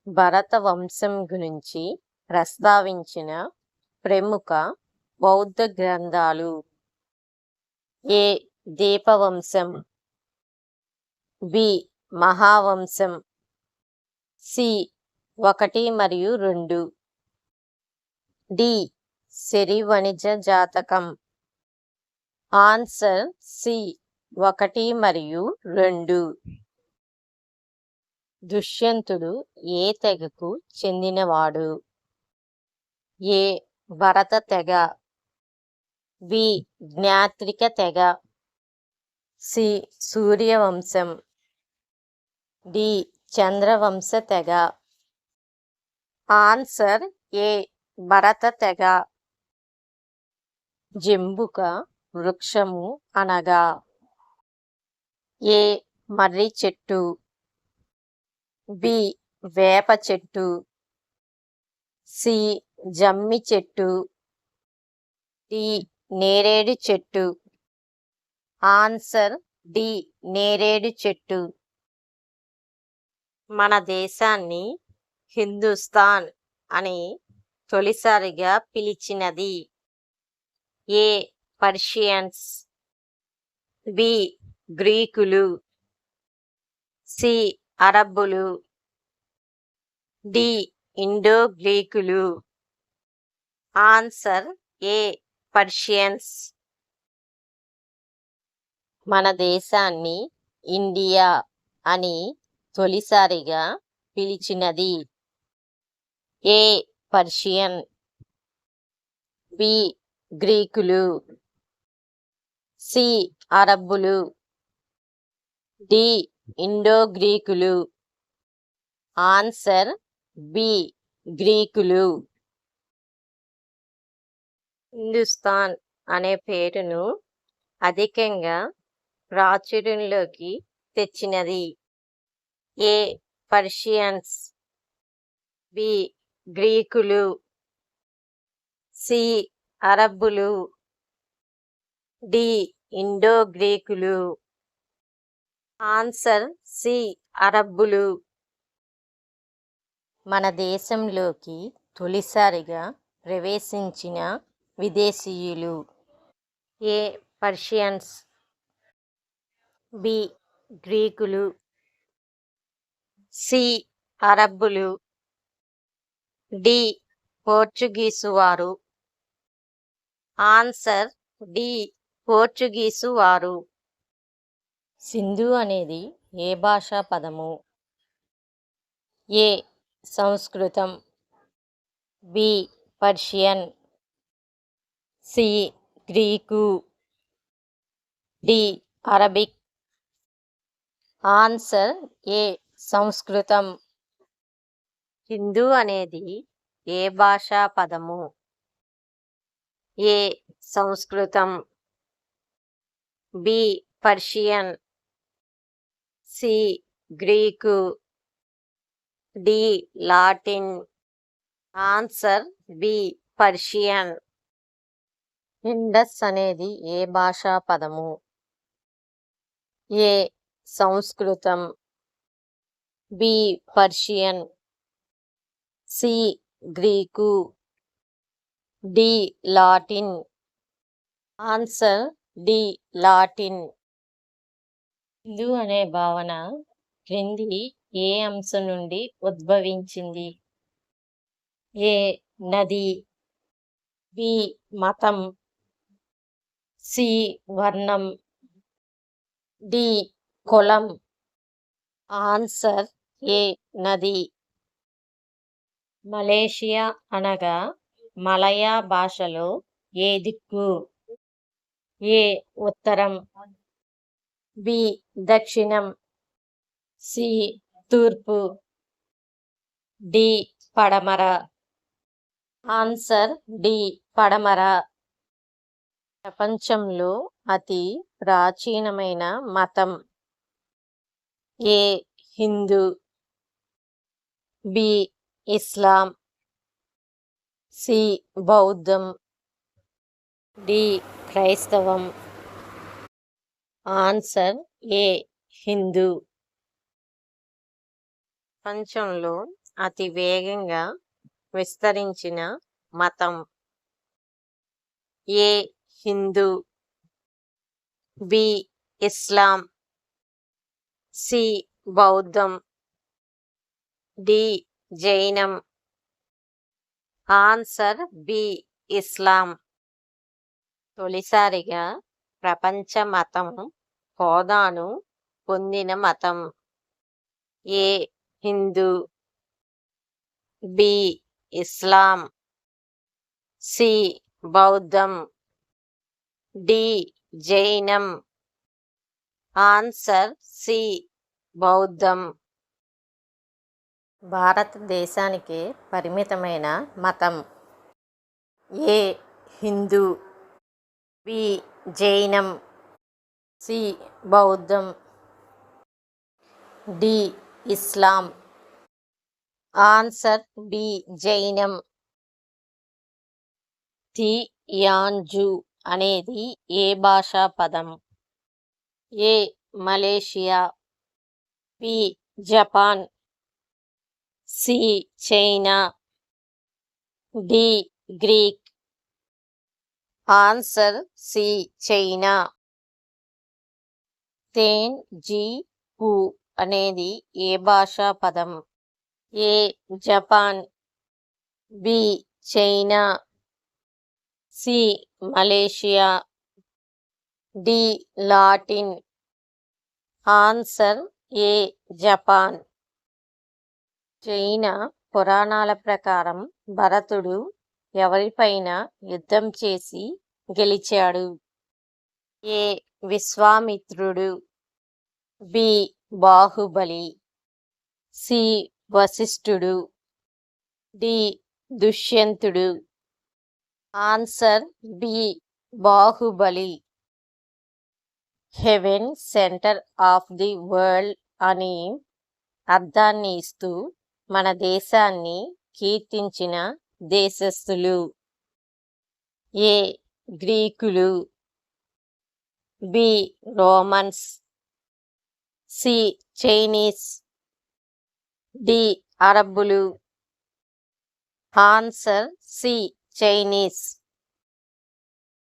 భరత వంశం గురించి ప్రస్తావించిన ప్రముఖ బౌద్ధ గ్రంథాలు. ఏ. దీపవంశం. బి. మహావంశం. సి. 1 మరియు 2. డి. సిరివనిజ జాతకం. Answer C. 1 మరియు 2. దుష్యంతుడు ఏ తెగకు చెందినవాడు? ఏ. భరత తెగ. బి. జ్ఞాత్రిక తెగ. సి. సూర్యవంశం. డి. చంద్రవంశ తెగ. ఆన్సర్ ఏ. భరత తెగ. జంబుక వృక్షము అనగా? ఏ. మర్రి చెట్టు. బి. వేప చెట్టు. సి. జమ్మి చెట్టు. డి. నేరేడు చెట్టు. Answer D. నేరేడు చెట్టు. మన దేశాన్ని హిందుస్థాన్ అని తొలిసారిగా పిలిచినది? ఏ. పర్షియన్స్. బి. గ్రీకులు. సి. అరబ్బులు. డి. ఇండో గ్రీకులు. Answer A. పర్షియన్స్. మన దేశాన్ని ఇండియా అని తొలిసారిగా పిలిచినది? ఏ. పర్షియన్. బి. గ్రీకులు. సి. అరబ్బులు. డి. ఇండో గ్రీకులు. Answer B. గ్రీకులు. హిందుస్థాన్ అనే పేరును అధికంగా ప్రాచుర్యంలోకి తెచ్చినది? ఏ. పర్షియన్స్. బి. గ్రీకులు. సి. అరబ్బులు. డి. ఇండో గ్రీకులు. Answer C. అరబ్బులు. మన దేశంలోకి తొలిసారిగా ప్రవేశించిన విదేశీయులు? ఏ. పర్షియన్స్. బి. గ్రీకులు. సి. అరబ్బులు. డి. పోర్చుగీసు వారు. Answer D. పోర్చుగీసు వారు. సింధు అనేది ఏ భాషా పదము? A. Samskritam. B. Persian. C. Greek. D. Arabic. Answer A. Samskritam. Hindu అనేది ఏ భాషా పదము? A. Samskritam. B. Persian. C. Greek. D. Latin. Answer B. Persian. Indus అనేది ఏ భాషా పదము? A. Samskritam. B. Persian. C. Greek. D. Latin. Answer D. Latin. Hindu అనే భావన క్రింది ఏ అంశం నుండి ఉద్భవించింది? ఏ. నది. బి. మతం. సి. వర్ణం. డి. కులం. ఆన్సర్ ఏ. నది. మలేషియా అనగా మలయా భాషలో ఏ దిక్కు? ఏ. ఉత్తరం. బి. దక్షిణం. సి. తూర్పు. డి. పడమర. Answer D. పడమర. ప్రపంచంలో అతి ప్రాచీనమైన మతం? A. Hindu. B. Islam. C. బౌద్ధం. డి. క్రైస్తవం. Answer A. హిందూ. ప్రపంచంలో అతి వేగంగా విస్తరించిన మతం. A Hindu, B Islam, C బౌద్ధం, డి జైనం. Answer B Islam. తొలిసారిగా ప్రపంచ మతం హోదాను పొందిన మతం. A Hindu, B Islam, C బౌద్ధం, డి జైనం. ఆన్సర్ సి బౌద్ధం. భారతదేశానికి పరిమితమైన మతం. ఏ హిందూ, బి జైనం, సి బౌద్ధం, డి ఇస్లాం. ఆన్సర్ బి జైనం. థియాన్జు అనేది ఏ భాషా పదం? A Malaysia, B Japan, C China, D Greek. Answer C China. తేన్ జీ హు అనేది ఏ భాషా పదం? A Japan, B China, C Malaysia, D Latin. Answer A Japan. జైన పురాణాల ప్రకారం భరతుడు ఎవరిపైన యుద్ధం చేసి గెలిచాడు? ఏ విశ్వామిత్రుడు, బి బాహుబలి, సి వశిష్ఠుడు, డి దుష్యంతుడు. Answer B Bahubali. Heaven centre of the world అని అర్థాన్ని ఇస్తూ మన దేశాన్ని కీర్తించిన దేశస్థులు. ఏ గ్రీకులు, B Romans, C Chinese, D అరబ్బులు. Answer C Chinese.